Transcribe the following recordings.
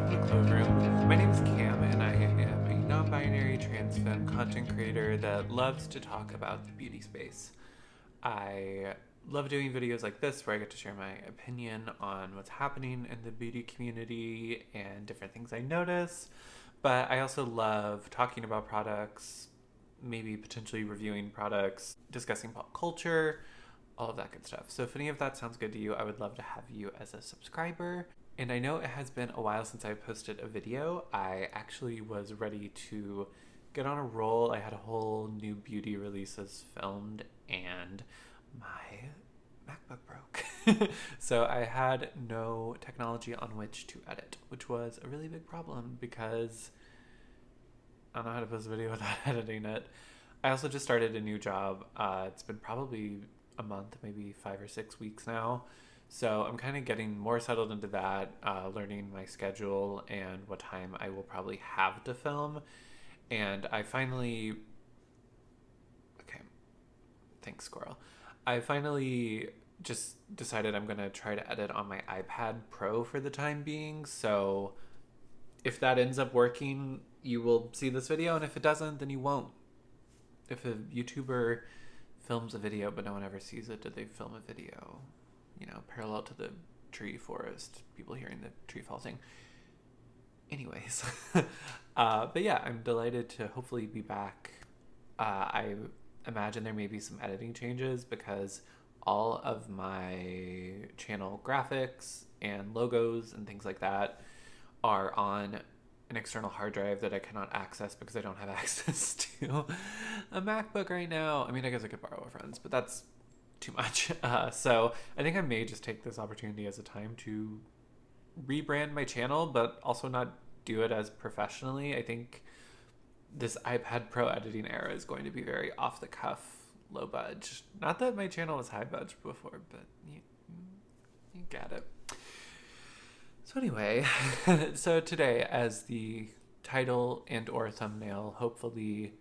welcome to Clove Room. My name is Cam, and I am a non-binary transfem content creator that loves to talk about the beauty space. I love doing videos like this where I get to share my opinion on what's happening in the beauty community and different things I notice, but I also love talking about products, maybe potentially reviewing products, discussing pop culture, all of that good stuff. So if any of that sounds good to you, I would love to have you as a subscriber. And I know it has been a while since I posted a video. I actually was ready to get on a roll. I had a whole new beauty releases filmed and my MacBook broke. So I had no technology on which to edit, which was a really big problem because I don't know how to post a video without editing it. I also just started a new job. It's been probably a month, maybe 5 or 6 weeks now. So I'm kind of getting more settled into that, learning my schedule and what time I will probably have to film. And I finally, okay, thanks squirrel. I finally just decided I'm going to try to edit on my iPad Pro for the time being. So if that ends up working, you will see this video. And if it doesn't, then you won't. If a YouTuber films a video but no one ever sees it, did they film a video? You know, parallel to the tree forest, people hearing the tree falling. Anyways, but yeah, I'm delighted to hopefully be back. I imagine there may be some editing changes because all of my channel graphics and logos and things like that are on an external hard drive that I cannot access because I don't have access to a MacBook right now. I mean, I guess I could borrow a friend's, but that's too much. So I think I may just take this opportunity as a time to rebrand my channel, but also not do it as professionally. I think this iPad Pro editing era is going to be very off the cuff, low budge. Not that my channel was high budge before, but you get it. So anyway, so today, as the title and or thumbnail hopefully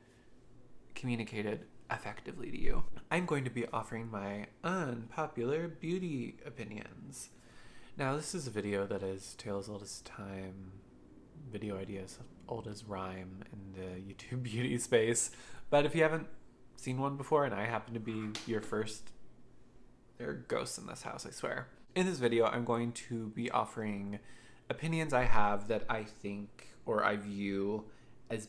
communicated effectively to you, I'm going to be offering my unpopular beauty opinions. Now, this is a video that is tale as old as time, video ideas old as rhyme in the YouTube beauty space. But if you haven't seen one before and I happen to be your first, there are ghosts in this house, I swear. In this video, I'm going to be offering opinions I have that I think or I view as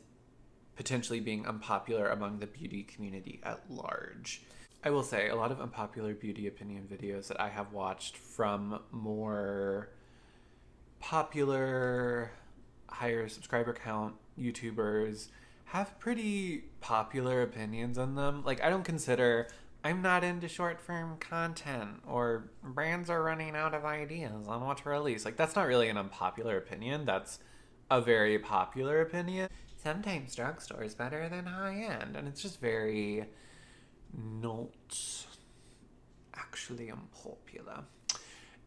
potentially being unpopular among the beauty community at large. I will say a lot of unpopular beauty opinion videos that I have watched from more popular, higher subscriber count YouTubers have pretty popular opinions on them. Like, I don't consider, I'm not into short form content or brands are running out of ideas on what to release. Like, that's not really an unpopular opinion. That's a very popular opinion. Sometimes drugstore is better than high-end, and it's just very not actually unpopular.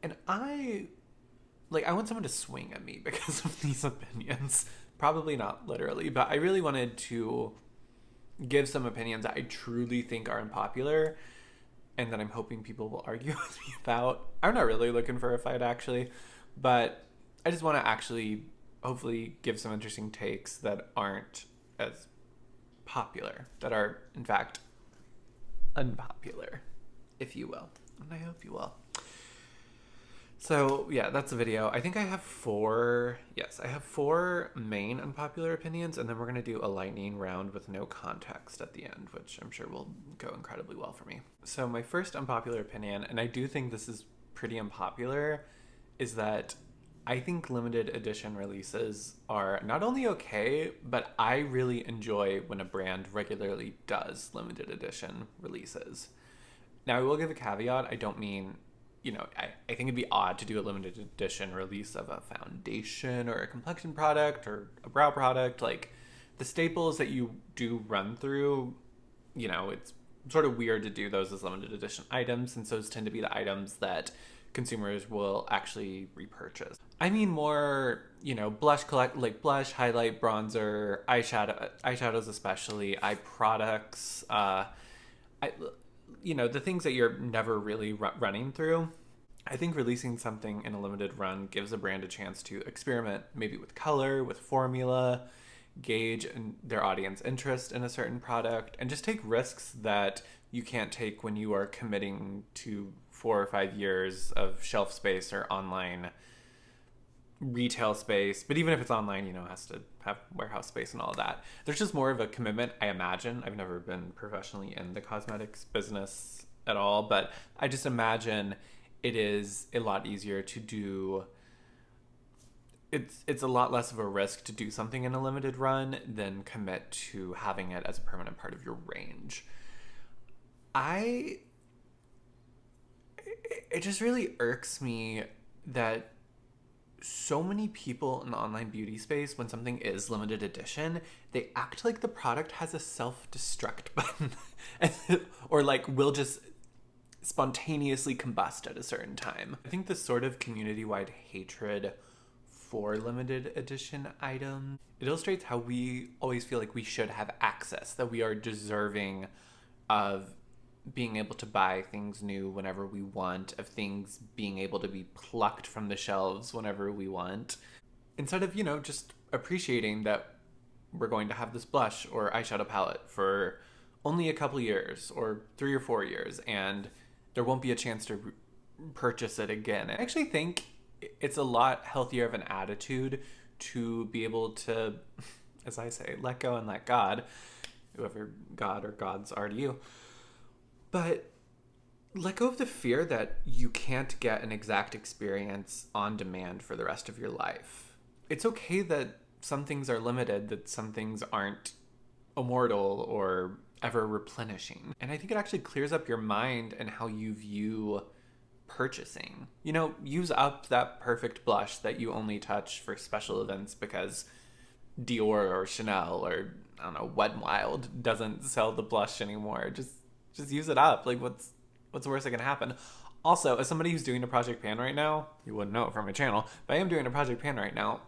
And I want someone to swing at me because of these opinions. Probably not literally, but I really wanted to give some opinions that I truly think are unpopular and that I'm hoping people will argue with me about. I'm not really looking for a fight, actually, but I just want to actually hopefully give some interesting takes that aren't as popular, that are, in fact, unpopular, if you will. And I hope you will. So, yeah, that's the video. I think I have four main unpopular opinions, and then we're going to do a lightning round with no context at the end, which I'm sure will go incredibly well for me. So my first unpopular opinion, and I do think this is pretty unpopular, is that I think limited edition releases are not only okay, but I really enjoy when a brand regularly does limited edition releases. Now, I will give a caveat. I don't mean, I think it'd be odd to do a limited edition release of a foundation or a complexion product or a brow product. Like, the staples that you do run through, it's sort of weird to do those as limited edition items, and those tend to be the items that consumers will actually repurchase. I mean more, blush, highlight, bronzer, eyeshadows especially, eye products, the things that you're never really running through. I think releasing something in a limited run gives a brand a chance to experiment maybe with color, with formula, gauge their audience interest in a certain product, and just take risks that you can't take when you are committing to 4 or 5 years of shelf space or online retail space. But even if it's online, it has to have warehouse space and all that. There's just more of a commitment, I imagine. I've never been professionally in the cosmetics business at all, but I just imagine it is a lot easier to do. It's a lot less of a risk to do something in a limited run than commit to having it as a permanent part of your range. It just really irks me that so many people in the online beauty space, when something is limited edition, they act like the product has a self-destruct button or like will just spontaneously combust at a certain time. I think this sort of community-wide hatred for limited edition items, it illustrates how we always feel like we should have access, that we are deserving of being able to buy things new whenever we want, of things being able to be plucked from the shelves whenever we want, instead of, just appreciating that we're going to have this blush or eyeshadow palette for only a couple years or 3 or 4 years, and there won't be a chance to purchase it again. I actually think it's a lot healthier of an attitude to be able to, as I say, let go and let God, whoever God or gods are to you. But let go of the fear that you can't get an exact experience on demand for the rest of your life. It's okay that some things are limited, that some things aren't immortal or ever replenishing. And I think it actually clears up your mind and how you view purchasing. Use up that perfect blush that you only touch for special events because Dior or Chanel or, I don't know, Wet n Wild doesn't sell the blush anymore. Just use it up. Like, what's the worst that can happen? Also, as somebody who's doing a project pan right now, you wouldn't know it from my channel, but I am doing a project pan right now.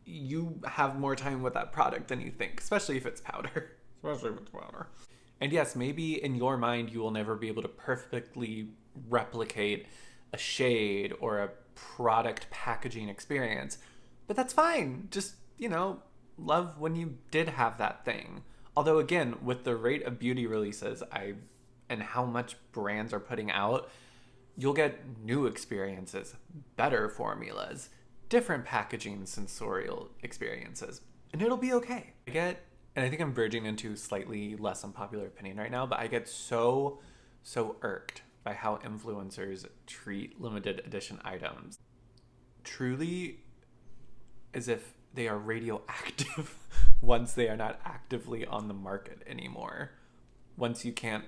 You have more time with that product than you think, especially if it's powder. And yes, maybe in your mind, you will never be able to perfectly replicate a shade or a product packaging experience, but that's fine. Just, love when you did have that thing. Although, again, with the rate of beauty releases and how much brands are putting out, you'll get new experiences, better formulas, different packaging, sensorial experiences, and it'll be okay. And I think I'm verging into slightly less unpopular opinion right now, but I get so irked by how influencers treat limited edition items truly as if they are radioactive once they are not actively on the market anymore. Once you can't,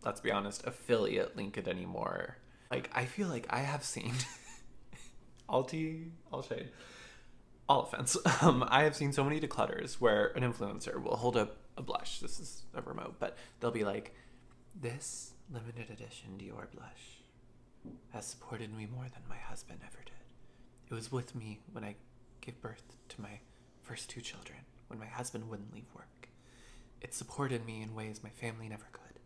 let's be honest, affiliate link it anymore. Like, I feel like I have seen all tea, all shade, all offense. I have seen so many declutters where an influencer will hold up a blush. This is a remote, but they'll be like, this limited edition Dior blush has supported me more than my husband ever did. It was with me when I gave birth to my first 2 children, when my husband wouldn't leave work. It supported me in ways my family never could.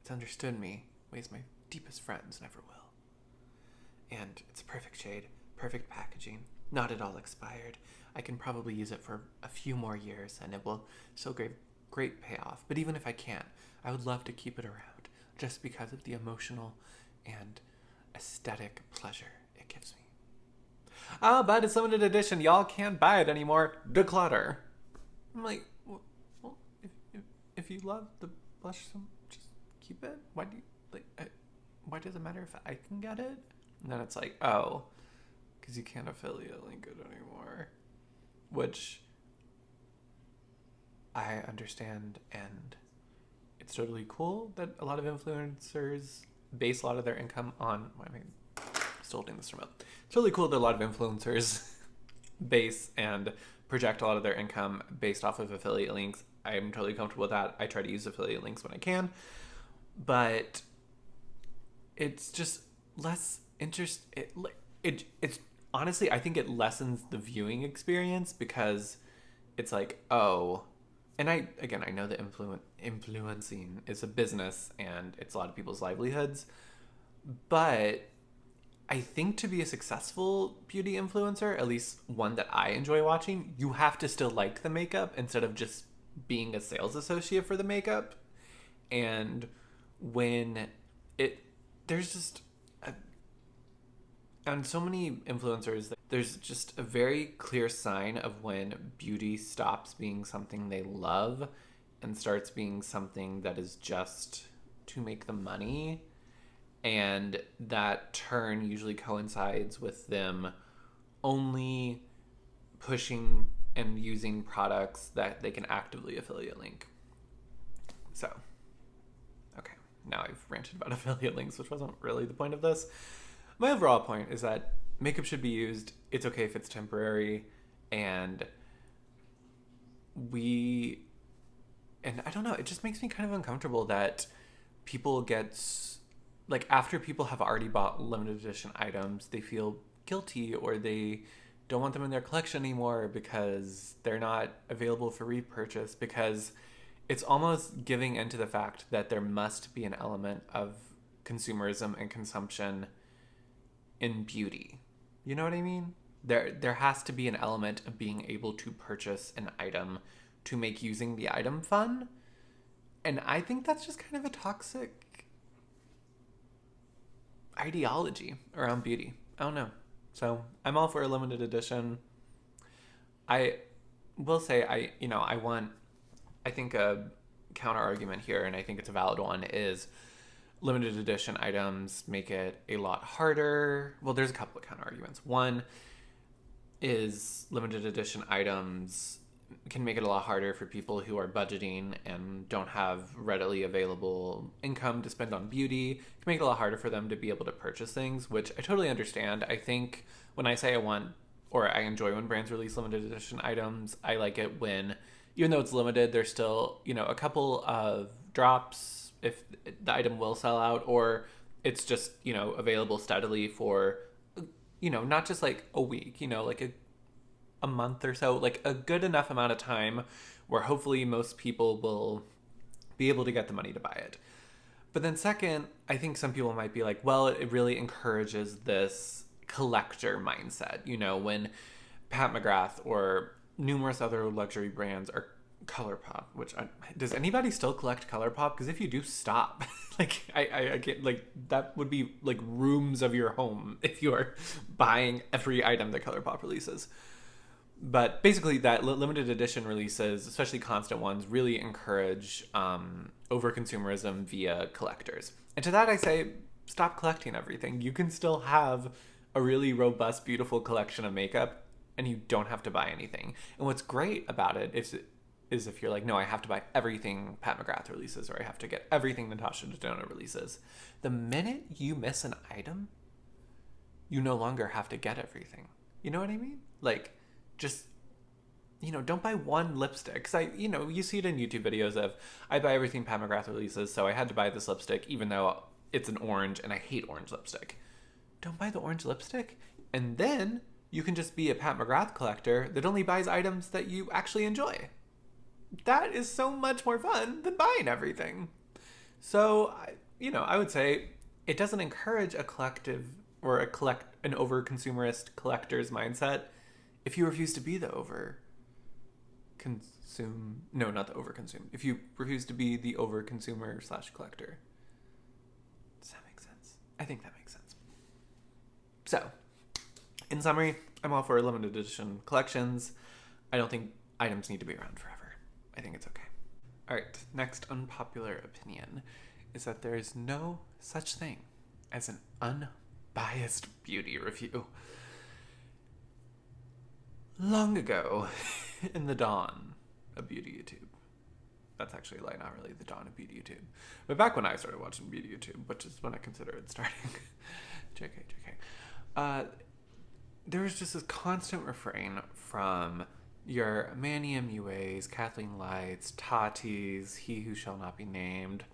It's understood me in ways my deepest friends never will. And it's a perfect shade, perfect packaging, not at all expired. I can probably use it for a few more years and it will still great payoff. But even if I can't, I would love to keep it around just because of the emotional and aesthetic pleasure it gives me. But it's limited edition. Y'all can't buy it anymore. Declutter. I'm like, well, if you love the blush, just keep it. Why does it matter if I can get it? And then it's like, oh, because you can't affiliate link it anymore. Which I understand, and it's totally cool that a lot of influencers base a lot of their income on, still holding this remote. It's really cool that a lot of influencers base and project a lot of their income based off of affiliate links. I'm totally comfortable with that. I try to use affiliate links when I can, but it's just less interest. It's honestly, I think it lessens the viewing experience because it's like, oh, and I know that influencing is a business and it's a lot of people's livelihoods, but I think to be a successful beauty influencer, at least one that I enjoy watching, you have to still like the makeup instead of just being a sales associate for the makeup. And when it, there's just, on so many influencers, there's just a very clear sign of when beauty stops being something they love and starts being something that is just to make them money. And that turn usually coincides with them only pushing and using products that they can actively affiliate link. So, okay, now I've ranted about affiliate links, which wasn't really the point of this. My overall point is that makeup should be used. It's okay if it's temporary. And I don't know, it just makes me kind of uncomfortable that people get, like, after people have already bought limited edition items, they feel guilty or they don't want them in their collection anymore because they're not available for repurchase, because it's almost giving into the fact that there must be an element of consumerism and consumption in beauty. You know what I mean? There has to be an element of being able to purchase an item to make using the item fun. And I think that's just kind of a toxic ideology around beauty. I don't know. So I'm all for a limited edition. I will say I think a counter argument here, and I think it's a valid one, is limited edition items make it a lot harder. Well, there's a couple of counter arguments. One is limited edition items can make it a lot harder for people who are budgeting and don't have readily available income to spend on beauty. It can make it a lot harder for them to be able to purchase things, which I totally understand. I think when I say I enjoy when brands release limited edition items, I like it when, even though it's limited, there's still, a couple of drops if the item will sell out, or it's just, available steadily for, not just like a week, like a month or so, like a good enough amount of time where hopefully most people will be able to get the money to buy it. But then second, I think some people might be like, well, it really encourages this collector mindset, when Pat McGrath or numerous other luxury brands are ColourPop, does anybody still collect ColourPop? Because if you do, stop. I get, that would be like rooms of your home if you are buying every item that ColourPop releases. But basically, that limited edition releases, especially constant ones, really encourage over-consumerism via collectors. And to that I say, stop collecting everything. You can still have a really robust, beautiful collection of makeup, and you don't have to buy anything. And what's great about it is if you're like, no, I have to buy everything Pat McGrath releases, or I have to get everything Natasha Denona releases. The minute you miss an item, you no longer have to get everything. You know what I mean? Just, don't buy one lipstick. Because you see it in YouTube videos of, I buy everything Pat McGrath releases, so I had to buy this lipstick, even though it's an orange and I hate orange lipstick. Don't buy the orange lipstick. And then you can just be a Pat McGrath collector that only buys items that you actually enjoy. That is so much more fun than buying everything. So, I would say it doesn't encourage a collective or an over-consumerist collector's mindset if you refuse to be the if you refuse to be the over-consumer / collector. Does that make sense? I think that makes sense. So, in summary, I'm all for limited edition collections. I don't think items need to be around forever. I think it's okay. All right, next unpopular opinion is that there is no such thing as an unbiased beauty review. Long ago, in the dawn of beauty YouTube. That's actually a lie, not really the dawn of beauty YouTube. But back when I started watching beauty YouTube, which is when I consider it starting. JK. There was just this constant refrain from your Manny MUAs, Kathleen Lights, Tati's, He Who Shall Not Be Named,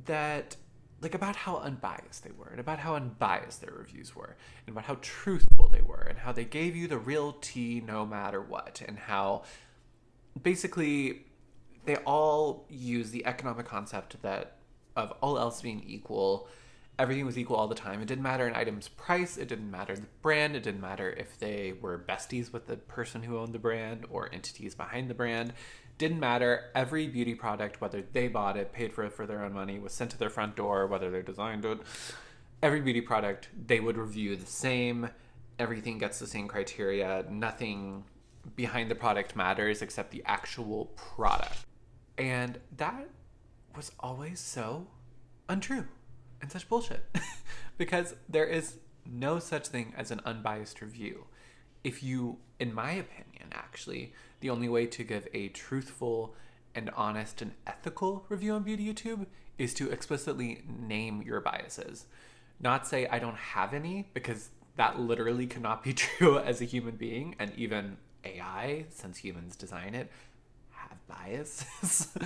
that, about how unbiased they were, and about how unbiased their reviews were, and about how truthful they were, and how they gave you the real tea no matter what, and how basically they all use the economic concept that of all else being equal, everything was equal all the time. It didn't matter an item's price. It didn't matter the brand. It didn't matter if they were besties with the person who owned the brand or entities behind the brand. Didn't matter. Every beauty product, whether they bought it, paid for it for their own money, was sent to their front door, whether they're designed it, every beauty product, they would review the same. Everything gets the same criteria. Nothing behind the product matters except the actual product. And that was always so untrue and such bullshit. Because there is no such thing as an unbiased review. If you, in my opinion, actually, the only way to give a truthful and honest and ethical review on beauty YouTube is to explicitly name your biases. Not say I don't have any, because that literally cannot be true as a human being, and even AI, since humans design it, have biases,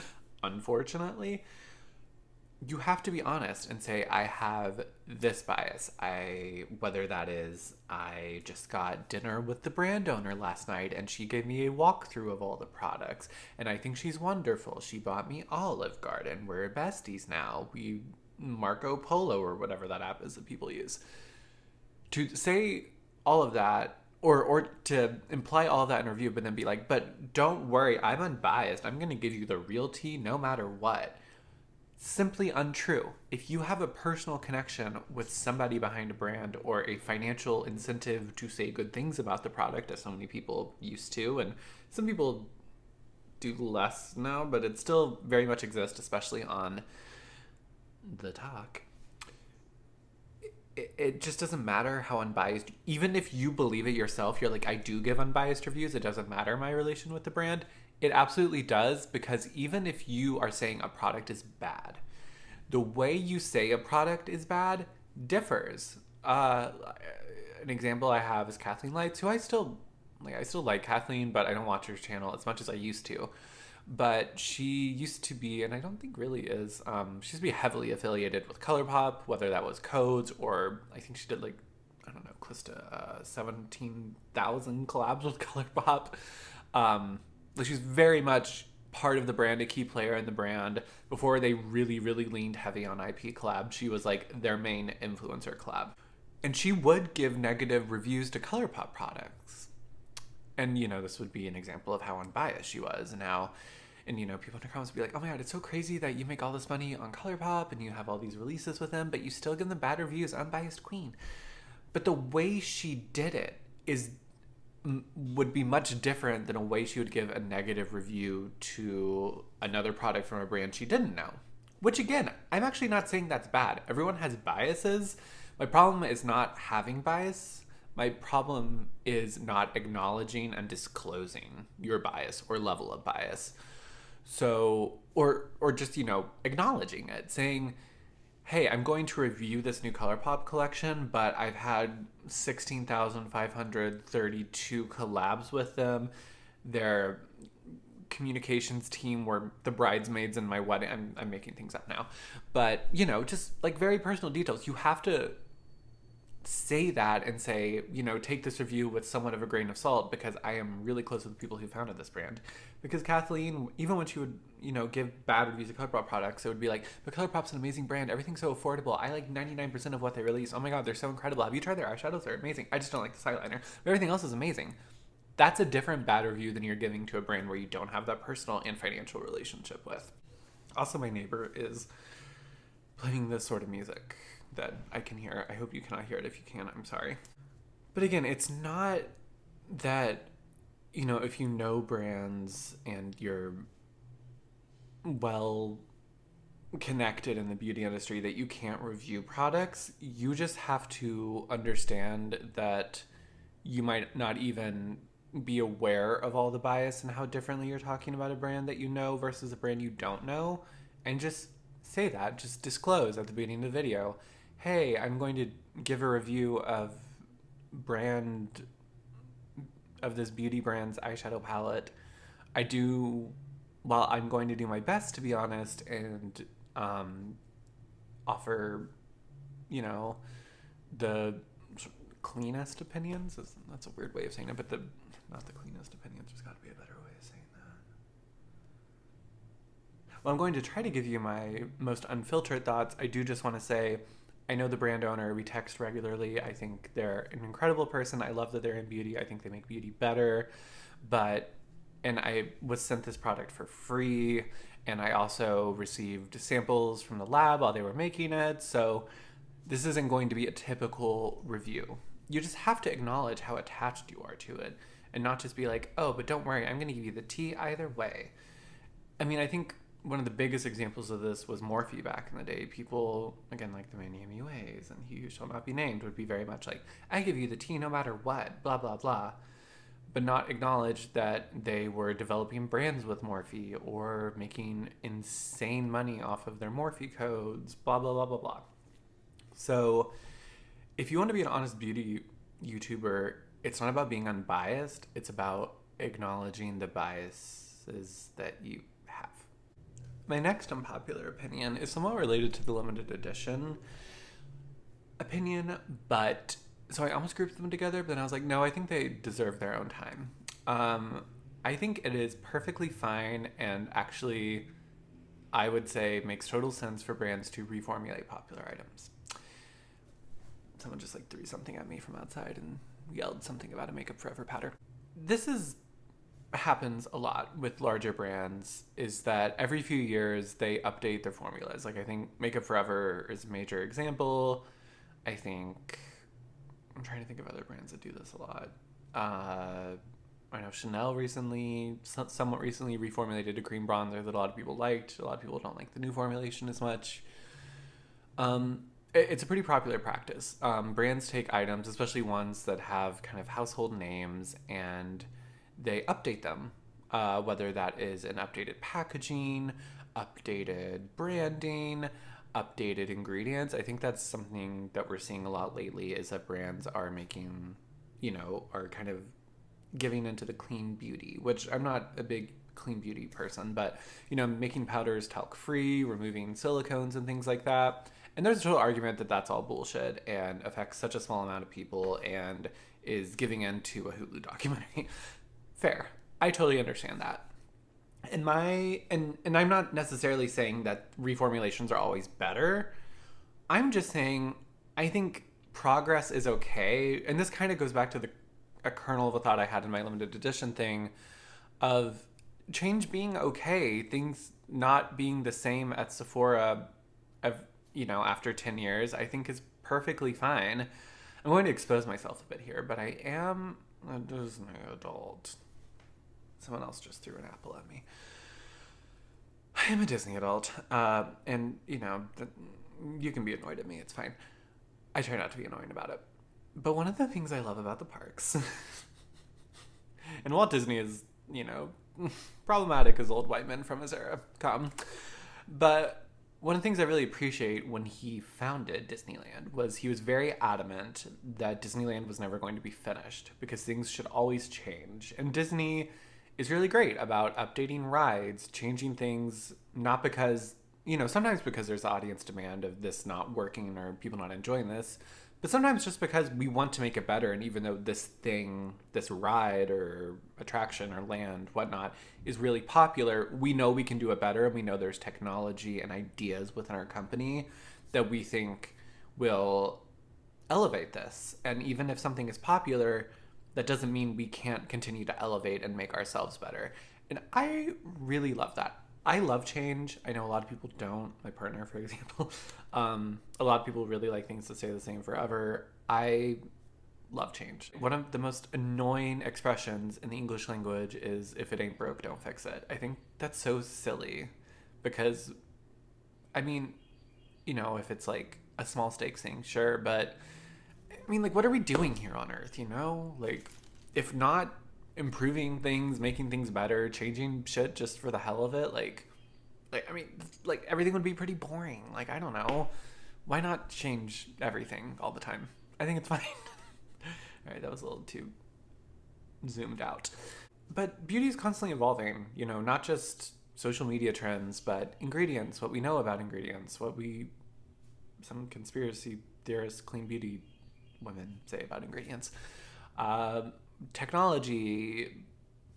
unfortunately. You have to be honest and say, I have this bias. Whether that is, I just got dinner with the brand owner last night and she gave me a walkthrough of all the products and I think she's wonderful. She bought me Olive Garden. We're besties now. We Marco Polo or whatever that app is that people use. To say all of that, or to imply all of that in a review, but then be like, but don't worry, I'm unbiased. I'm going to give you the real tea no matter what. Simply untrue. If you have a personal connection with somebody behind a brand or a financial incentive to say good things about the product, as so many people used to, and some people do less now, but it still very much exists, especially on the talk. It just doesn't matter how unbiased, even if you believe it yourself, you're like, I do give unbiased reviews, it doesn't matter my relation with the brand. It absolutely does, because even if you are saying a product is bad, the way you say a product is bad differs. An example I have is Kathleen Lights, who I still like Kathleen, but I don't watch her channel as much as I used to. But she used to be, and I don't think really is, she used to be heavily affiliated with ColourPop, whether that was codes or I think she did like, I don't know, close to 17,000 collabs with ColourPop. She's very much part of the brand, a key player in the brand. Before they really, really leaned heavy on IP collab, she was like their main influencer collab. And she would give negative reviews to ColourPop products. And, this would be an example of how unbiased she was. And people in the comments would be like, oh my God, it's so crazy that you make all this money on ColourPop and you have all these releases with them, but you still give them bad reviews, unbiased queen. But the way she did it would be much different than a way she would give a negative review to another product from a brand she didn't know. Which again, I'm actually not saying that's bad. Everyone has biases. My problem is not having bias. My problem is not acknowledging and disclosing your bias or level of bias. So, or just, acknowledging it, saying, hey, I'm going to review this new ColourPop collection, but I've had 16,532 collabs with them. Their communications team were the bridesmaids in my wedding. I'm making things up now. But, just like very personal details. You have to say that and say, take this review with somewhat of a grain of salt, because I am really close with the people who founded this brand. Because Kathleen, even when she would, give bad reviews of ColourPop products, it would be like, but ColourPop's an amazing brand. Everything's so affordable. I like 99% of what they release. Oh my God, they're so incredible. Have you tried their eyeshadows? They're amazing. I just don't like the eyeliner. But everything else is amazing. That's a different bad review than you're giving to a brand where you don't have that personal and financial relationship with. Also, my neighbor is playing this sort of music that I can hear. I hope you cannot hear it. If you can, I'm sorry. But again, it's not that, if you know brands and you're well connected in the beauty industry, that you can't review products. You just have to understand that you might not even be aware of all the bias and how differently you're talking about a brand that you know versus a brand you don't know. And just say that, just disclose at the beginning of the video, hey, I'm going to give a review of this beauty brand's eyeshadow palette. While I'm going to do my best to be honest and offer, the cleanest opinions. That's a weird way of saying it, but not the cleanest opinions. There's got to be a better way of saying that. Well, I'm going to try to give you my most unfiltered thoughts. I do just want to say, I know the brand owner, we text regularly. I think they're an incredible person. I love that they're in beauty. I think they make beauty better. And I was sent this product for free. And I also received samples from the lab while they were making it. So this isn't going to be a typical review. You just have to acknowledge how attached you are to it and not just be like, oh, but don't worry, I'm going to give you the tea either way. I mean, I think one of the biggest examples of this was Morphe back in the day. People, again, like the man MUAs and He Who Shall Not Be Named, would be very much like, I give you the tea no matter what, blah, blah, blah. But not acknowledge that they were developing brands with Morphe or making insane money off of their Morphe codes, blah, blah, blah, blah, blah. So if you want to be an honest beauty YouTuber, it's not about being unbiased. It's about acknowledging the biases that you have. My next unpopular opinion is somewhat related to the limited edition opinion, but so I almost grouped them together, but then I was like, no, I think they deserve their own time. I think it is perfectly fine and actually, I would say, makes total sense for brands to reformulate popular items. Someone just like threw something at me from outside and yelled something about a Makeup Forever powder. Happens a lot with larger brands, is that every few years they update their formulas. Like I think Makeup Forever is a major example. I'm trying to think of other brands that do this a lot. I know Chanel somewhat recently reformulated a cream bronzer that a lot of people liked. A lot of people don't like the new formulation as much. It's a pretty popular practice. Brands take items, especially ones that have kind of household names, and they update them, whether that is an updated packaging, updated branding, updated ingredients. I think that's something that we're seeing a lot lately, is that brands are making, are kind of giving into the clean beauty, which I'm not a big clean beauty person, but, making powders talc free, removing silicones and things like that. And there's a total argument that that's all bullshit and affects such a small amount of people and is giving in to a Hulu documentary. Fair. I totally understand that. And I'm not necessarily saying that reformulations are always better. I'm just saying I think progress is okay. And this kind of goes back to a kernel of a thought I had in my limited edition thing of change being okay, things not being the same at Sephora after 10 years, I think is perfectly fine. I'm going to expose myself a bit here, but I am a Disney adult. Someone else just threw an apple at me. I am a Disney adult, and you can be annoyed at me, it's fine. I try not to be annoying about it. But one of the things I love about the parks, and Walt Disney is, problematic as old white men from his era come, but one of the things I really appreciate when he founded Disneyland was he was very adamant that Disneyland was never going to be finished because things should always change. And Disney is really great about updating rides, changing things, not because, sometimes because there's audience demand of this not working or people not enjoying this, but sometimes just because we want to make it better. And even though this ride or attraction or land, whatnot, is really popular, we know we can do it better. And we know there's technology and ideas within our company that we think will elevate this. And even if something is popular, that doesn't mean we can't continue to elevate and make ourselves better. And I really love that. I love change. I know a lot of people don't. My partner, for example. A lot of people really like things to stay the same forever. I love change. One of the most annoying expressions in the English language is, if it ain't broke, don't fix it. I think that's so silly because, if it's like a small stakes thing, sure. But what are we doing here on Earth, if not improving things, making things better, changing shit just for the hell of it, everything would be pretty boring. I don't know. Why not change everything all the time? I think it's fine. All right, that was a little too zoomed out. But beauty is constantly evolving, not just social media trends, but ingredients, what we know about ingredients, some conspiracy theorists, clean beauty women say about ingredients. Technology,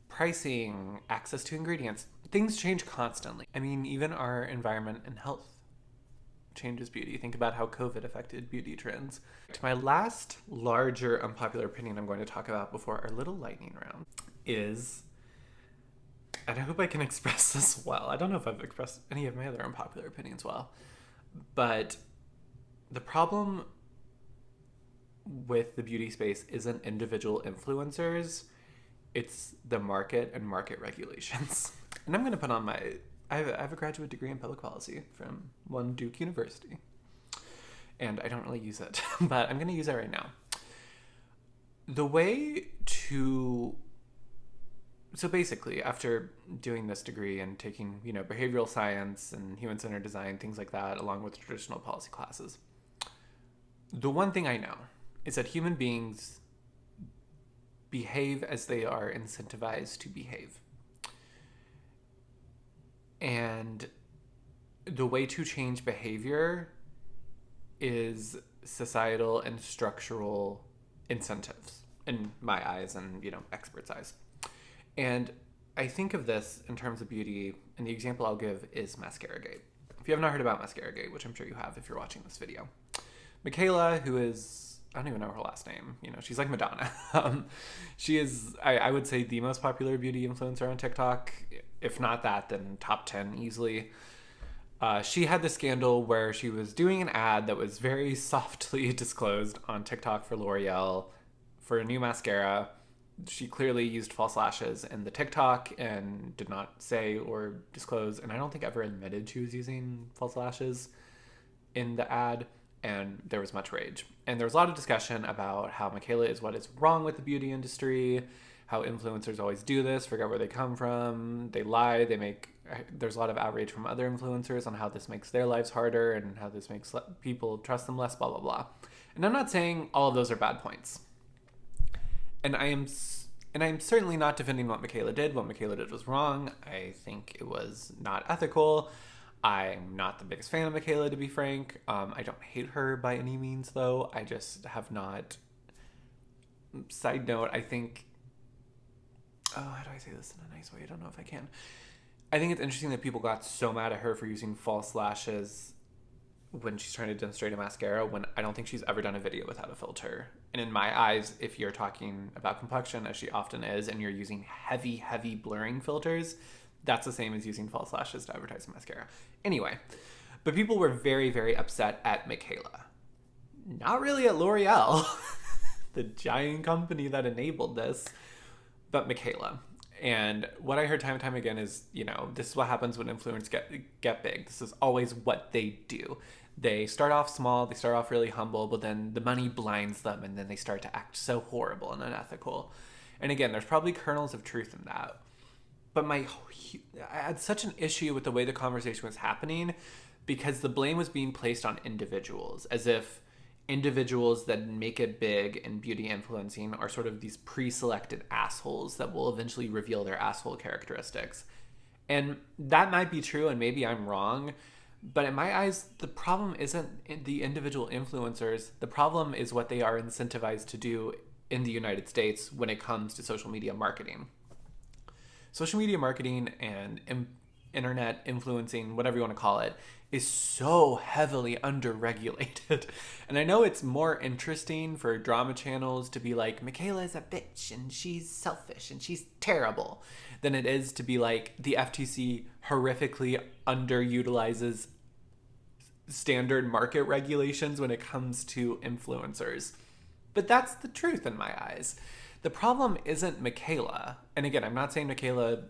pricing, access to ingredients, things change constantly. Even our environment and health changes beauty. Think about how COVID affected beauty trends. To my last larger unpopular opinion I'm going to talk about before our little lightning round is, and I hope I can express this well. I don't know if I've expressed any of my other unpopular opinions well, but the problem with the beauty space isn't individual influencers, it's the market and market regulations. And I'm going to put on I have a graduate degree in public policy from one Duke University. And I don't really use it, but I'm going to use it right now. The way to... So basically, after doing this degree and taking, behavioral science and human-centered design, things like that, along with traditional policy classes, the one thing I know is that human beings behave as they are incentivized to behave. And the way to change behavior is societal and structural incentives, in my eyes and, experts' eyes. And I think of this in terms of beauty, and the example I'll give is mascaragate. If you have not heard about mascaragate, which I'm sure you have if you're watching this video, Michaela, who is, I don't even know her last name, she's like Madonna. She is, I would say, the most popular beauty influencer on TikTok. If not that, then top 10 easily. She had this scandal where she was doing an ad that was very softly disclosed on TikTok for L'Oreal for a new mascara. She clearly used false lashes in the TikTok and did not say or disclose, and I don't think ever admitted she was using false lashes in the ad, and there was much rage. And there was a lot of discussion about how Michaela is what is wrong with the beauty industry, how influencers always do this, forget where they come from, they lie, there's a lot of outrage from other influencers on how this makes their lives harder and how this makes people trust them less, blah, blah, blah. And I'm not saying all of those are bad points. And I'm certainly not defending what Michaela did. What Michaela did was wrong. I think it was not ethical. I'm not the biggest fan of Michaela, to be frank. I don't hate her by any means, though. I just have not... Side note, I think... how do I say this in a nice way? I don't know if I can. I think it's interesting that people got so mad at her for using false lashes when she's trying to demonstrate a mascara, when I don't think she's ever done a video without a filter. And in my eyes, if you're talking about complexion, as she often is, and you're using heavy, heavy blurring filters, that's the same as using false lashes to advertise a mascara. Anyway, but people were very, very upset at Michaela. Not really at L'Oreal, the giant company that enabled this, but Michaela. And what I heard time and time again is, this is what happens when influencers get big. This is always what they do. They start off small, they start off really humble, but then the money blinds them and then they start to act so horrible and unethical. And again, there's probably kernels of truth in that. But I had such an issue with the way the conversation was happening because the blame was being placed on individuals, as if individuals that make it big in beauty influencing are sort of these pre-selected assholes that will eventually reveal their asshole characteristics. And that might be true, and maybe I'm wrong, but in my eyes, the problem isn't the individual influencers. The problem is what they are incentivized to do in the United States when it comes to social media marketing. Social media marketing and internet influencing, whatever you want to call it, is so heavily underregulated. And I know it's more interesting for drama channels to be like, Michaela is a bitch and she's selfish and she's terrible, than it is to be like, the FTC horrifically underutilizes standard market regulations when it comes to influencers. But that's the truth in my eyes. The problem isn't Michaela. And again, I'm not saying Michaela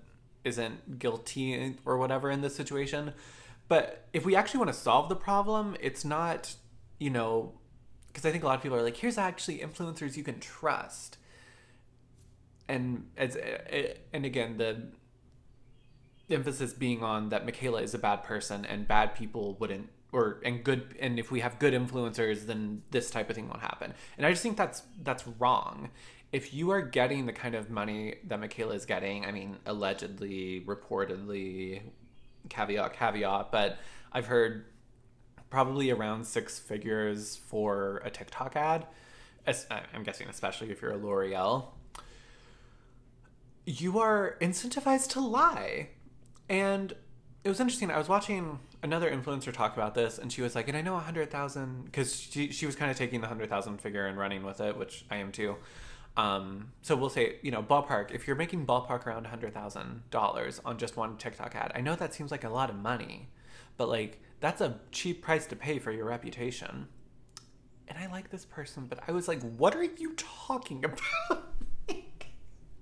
isn't guilty or whatever in this situation, but if we actually want to solve the problem, it's not, because I think a lot of people are like, here's actually influencers you can trust. And again, the emphasis being on that Michaela is a bad person and bad people wouldn't, and if we have good influencers, then this type of thing won't happen. And I just think that's wrong. If you are getting the kind of money that Michaela is getting, I mean, allegedly, reportedly, caveat, but I've heard probably around 6 figures for a TikTok ad. I'm guessing especially if you're a L'Oreal. You are incentivized to lie. And it was interesting. I was watching another influencer talked about this, and she was like, and I know 100,000, because she was kind of taking the 100,000 figure and running with it, which I am too. So we'll say, ballpark, if you're making ballpark around $100,000 on just one TikTok ad, I know that seems like a lot of money, but like, that's a cheap price to pay for your reputation. And I like this person, but I was like, what are you talking about?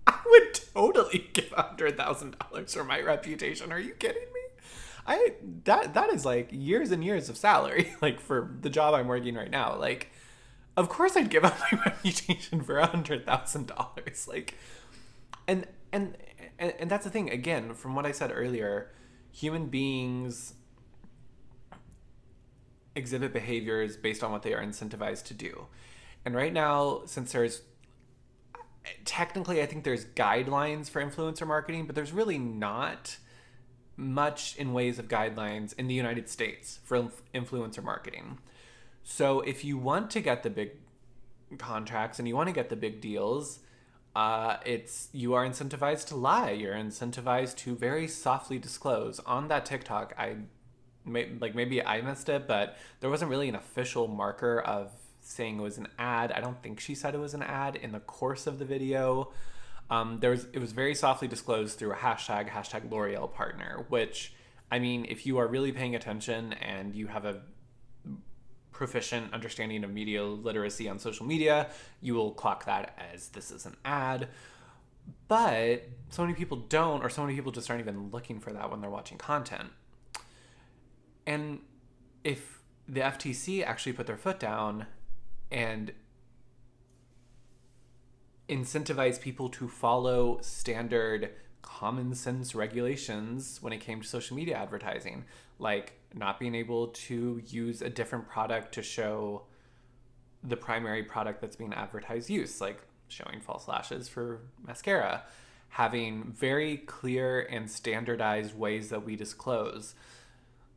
I would totally give $100,000 for my reputation. Are you kidding me? That is like years and years of salary, like for the job I'm working right now. Like, of course I'd give up my reputation for $100,000. Like, and that's the thing. Again, from what I said earlier, human beings exhibit behaviors based on what they are incentivized to do. And right now, since there's technically, I think there's guidelines for influencer marketing, but there's really not much in ways of guidelines in the United States for influencer marketing. So if you want to get the big contracts and you want to get the big deals, you are incentivized to lie. You're incentivized to very softly disclose. On that TikTok, maybe I missed it, but there wasn't really an official marker of saying it was an ad. I don't think she said it was an ad in the course of the video. It was very softly disclosed through a hashtag L'Oreal partner, which, I mean, if you are really paying attention and you have a proficient understanding of media literacy on social media, you will clock that as this is an ad. But so many people don't, or so many people just aren't even looking for that when they're watching content. And if the FTC actually put their foot down and incentivize people to follow standard common sense regulations when it came to social media advertising, like not being able to use a different product to show the primary product that's being advertised use, like showing false lashes for mascara, having very clear and standardized ways that we disclose.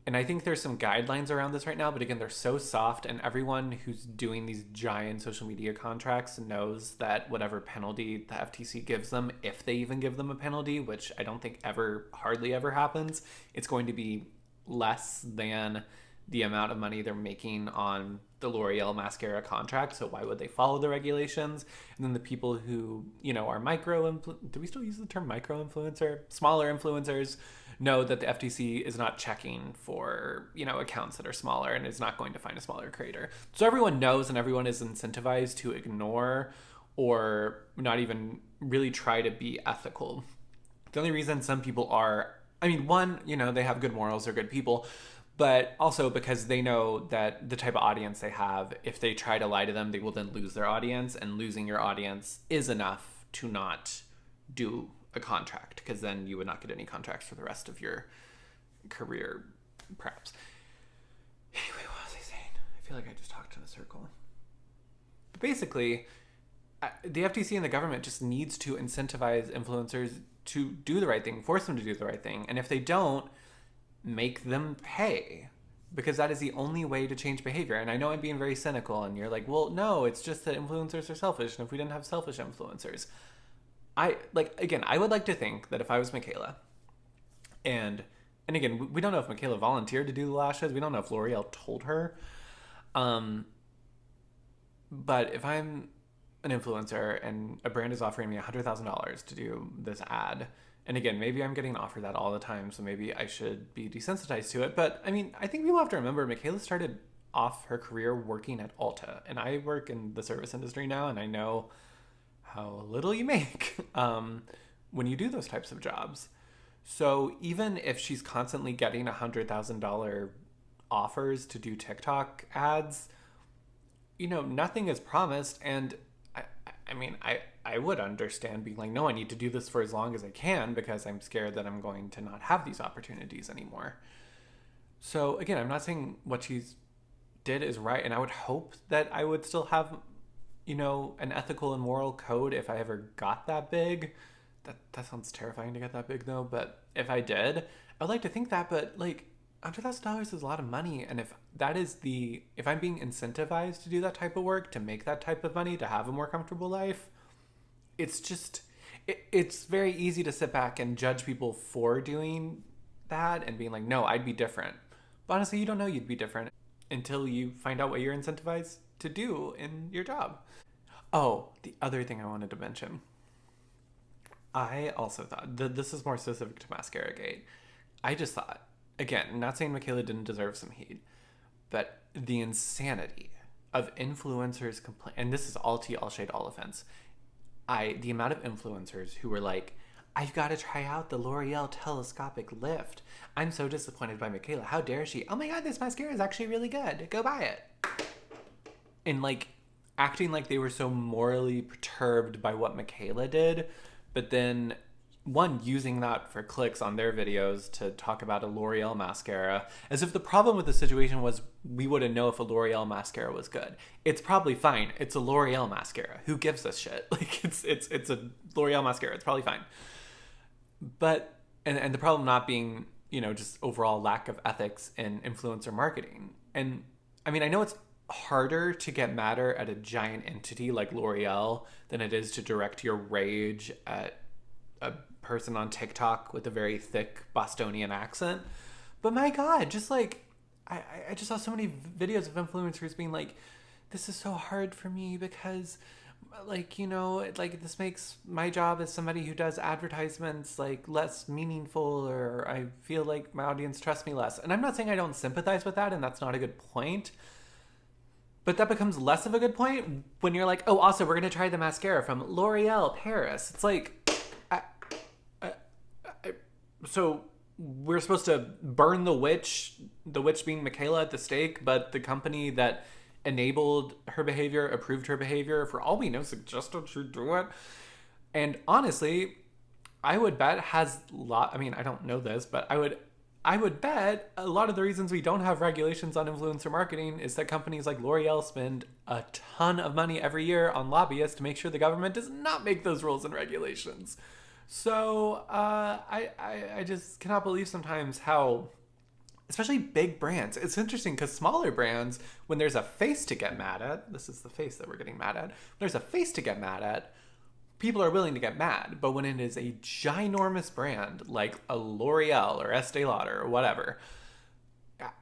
And I think there's some guidelines around this right now, but again, they're so soft, and everyone who's doing these giant social media contracts knows that whatever penalty the FTC gives them, if they even give them a penalty, which I don't think hardly ever happens, it's going to be less than the amount of money they're making on the L'Oreal mascara contract. So why would they follow the regulations? And then the people who, are do we still use the term micro influencer? Smaller influencers know that the FTC is not checking for, accounts that are smaller and is not going to find a smaller creator. So everyone knows, and everyone is incentivized to ignore or not even really try to be ethical. The only reason some people are, one, they have good morals, they're good people, but also because they know that the type of audience they have, if they try to lie to them, they will then lose their audience, and losing your audience is enough to not do a contract, because then you would not get any contracts for the rest of your career, perhaps. Anyway, what was I saying? I feel like I just talked in a circle. But basically, the FTC and the government just needs to incentivize influencers to do the right thing, force them to do the right thing, and if they don't, make them pay, because that is the only way to change behavior. And I know I'm being very cynical, and you're like, well, no, it's just that influencers are selfish, and if we didn't have selfish influencers, I would like to think that if I was Michaela, and again, we don't know if Michaela volunteered to do the lashes, we don't know if L'Oreal told her, but if I'm an influencer and a brand is offering me $100,000 to do this ad, and again, maybe I'm getting offered that all the time, so maybe I should be desensitized to it, but I think people have to remember Michaela started off her career working at Ulta, and I work in the service industry now, and I know how little you make when you do those types of jobs. So even if she's constantly getting $100,000 offers to do TikTok ads, nothing is promised. And I would understand being like, no, I need to do this for as long as I can because I'm scared that I'm going to not have these opportunities anymore. So again, I'm not saying what she's did is right, and I would hope that I would still have an ethical and moral code if I ever got that big. That sounds terrifying to get that big though, but if I did, I would like to think that, but like $100,000 is a lot of money, and if I'm being incentivized to do that type of work, to make that type of money, to have a more comfortable life, it's very easy to sit back and judge people for doing that and being like, no, I'd be different. But honestly, you don't know you'd be different until you find out what you're incentivized to do in your job. Oh, the other thing I wanted to mention. I also thought that this is more specific to mascaragate. I just thought, again, not saying Michaela didn't deserve some heat, but the insanity of influencers complain, and this is all tea, all shade, all offense. The amount of influencers who were like, I've got to try out the L'Oreal telescopic lift. I'm so disappointed by Michaela. How dare she? Oh my god, this mascara is actually really good. Go buy it. And like acting like they were so morally perturbed by what Michaela did, but then one using that for clicks on their videos to talk about a L'Oreal mascara, as if the problem with the situation was we wouldn't know if a L'Oreal mascara was good. It's probably fine. It's a L'Oreal mascara. Who gives a shit? Like it's a L'Oreal mascara. It's probably fine. But and the problem not being, you know, just overall lack of ethics in influencer marketing. And I mean, I know it's harder to get madder at a giant entity like L'Oreal than it is to direct your rage at a person on TikTok with a very thick Bostonian accent. But my God, just like, I just saw so many videos of influencers being like, this is so hard for me because, like, you know, like this makes my job as somebody who does advertisements like less meaningful, or I feel like my audience trusts me less. And I'm not saying I don't sympathize with that, and that's not a good point. But that becomes less of a good point when you're like, oh, also, we're going to try the mascara from L'Oreal Paris. It's like, so we're supposed to burn the witch being Michaela at the stake, but the company that enabled her behavior, approved her behavior, for all we know, suggested she do it. And honestly, I would bet I mean, I don't know this, but I would bet a lot of the reasons we don't have regulations on influencer marketing is that companies like L'Oreal spend a ton of money every year on lobbyists to make sure the government does not make those rules and regulations. So I just cannot believe sometimes how, especially big brands, it's interesting because smaller brands, when there's a face to get mad at, this is the face that we're getting mad at, when there's a face to get mad at, people are willing to get mad. But when it is a ginormous brand like a L'Oreal or Estee Lauder or whatever,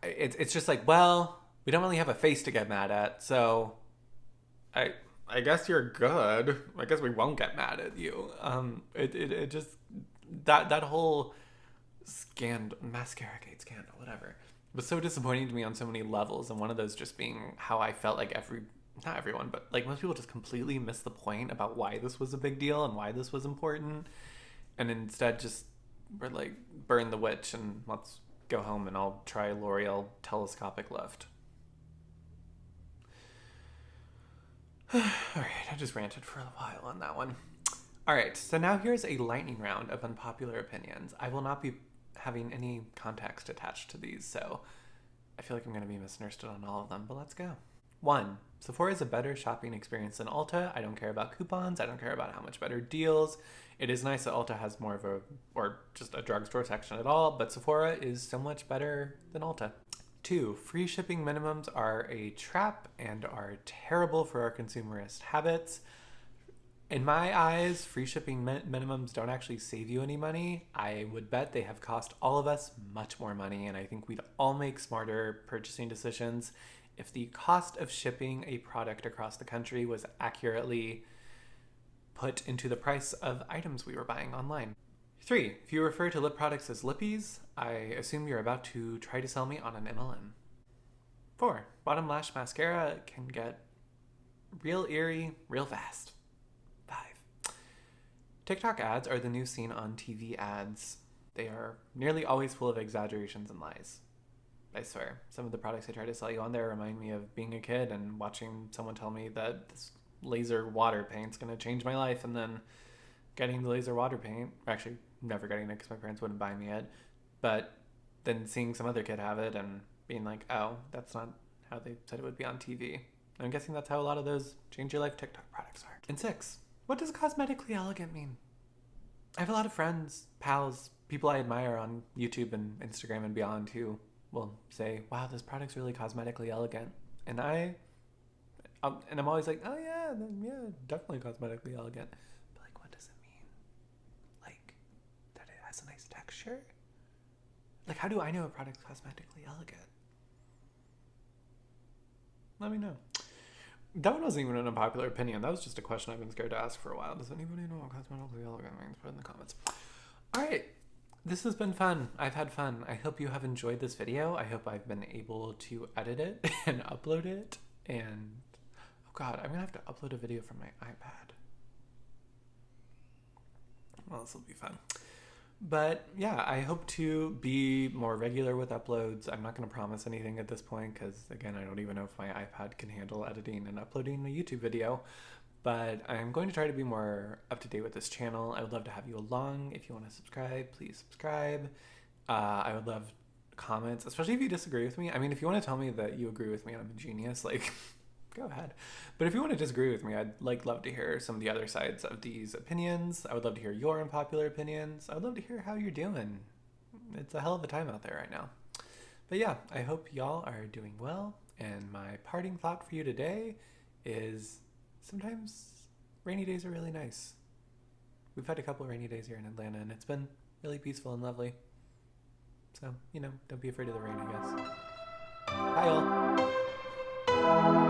it's just like, well, we don't really have a face to get mad at, so I guess you're good. I guess we won't get mad at you. It just that whole mascaragate scandal, whatever, was so disappointing to me on so many levels. And one of those just being how I felt like not everyone, but like most people just completely missed the point about why this was a big deal and why this was important, and instead just were like, burn the witch and let's go home and I'll try L'Oreal telescopic lift. All right, I just ranted for a while on that one. All right, so now here's a lightning round of unpopular opinions. I will not be having any context attached to these, so I feel like I'm going to be misunderstood on all of them, but let's go. 1. Sephora is a better shopping experience than Ulta. I don't care about coupons. I don't care about how much better deals. It is nice that Ulta has more of or just a drugstore section at all, but Sephora is so much better than Ulta. 2. Free shipping minimums are a trap and are terrible for our consumerist habits. In my eyes, free shipping minimums don't actually save you any money. I would bet they have cost all of us much more money, and I think we'd all make smarter purchasing decisions if the cost of shipping a product across the country was accurately put into the price of items we were buying online. 3. If you refer to lip products as lippies, I assume you're about to try to sell me on an MLM. 4. Bottom lash mascara can get real eerie real fast. 5. TikTok ads are the new scene on TV ads. They are nearly always full of exaggerations and lies. I swear, some of the products I try to sell you on there remind me of being a kid and watching someone tell me that this laser water paint's going to change my life, and then getting the laser water paint, actually never getting it because my parents wouldn't buy me it, but then seeing some other kid have it and being like, oh, that's not how they said it would be on TV. I'm guessing that's how a lot of those change your life TikTok products are. And 6, what does cosmetically elegant mean? I have a lot of friends, pals, people I admire on YouTube and Instagram and beyond who will say, wow, this product's really cosmetically elegant. And I'm always like, oh yeah, definitely cosmetically elegant. But like, what does it mean? Like, that it has a nice texture? Like, how do I know a product's cosmetically elegant? Let me know. That one wasn't even an unpopular opinion. That was just a question I've been scared to ask for a while. Does anybody know what cosmetically elegant means? Put it in the comments. All right. This has been fun. I've had fun. I hope you have enjoyed this video. I hope I've been able to edit it and upload it. And, oh God, I'm going to have to upload a video from my iPad. Well, this will be fun. But yeah, I hope to be more regular with uploads. I'm not going to promise anything at this point because, again, I don't even know if my iPad can handle editing and uploading a YouTube video. But I'm going to try to be more up to date with this channel. I would love to have you along. If you want to subscribe, please subscribe. I would love comments, especially if you disagree with me. I mean, if you want to tell me that you agree with me and I'm a genius, like, go ahead. But if you want to disagree with me, I'd love to hear some of the other sides of these opinions. I would love to hear your unpopular opinions. I would love to hear how you're doing. It's a hell of a time out there right now. But yeah, I hope y'all are doing well. And my parting thought for you today is sometimes rainy days are really nice. We've had a couple of rainy days here in Atlanta and it's been really peaceful and lovely. So, don't be afraid of the rain, I guess. Bye, y'all.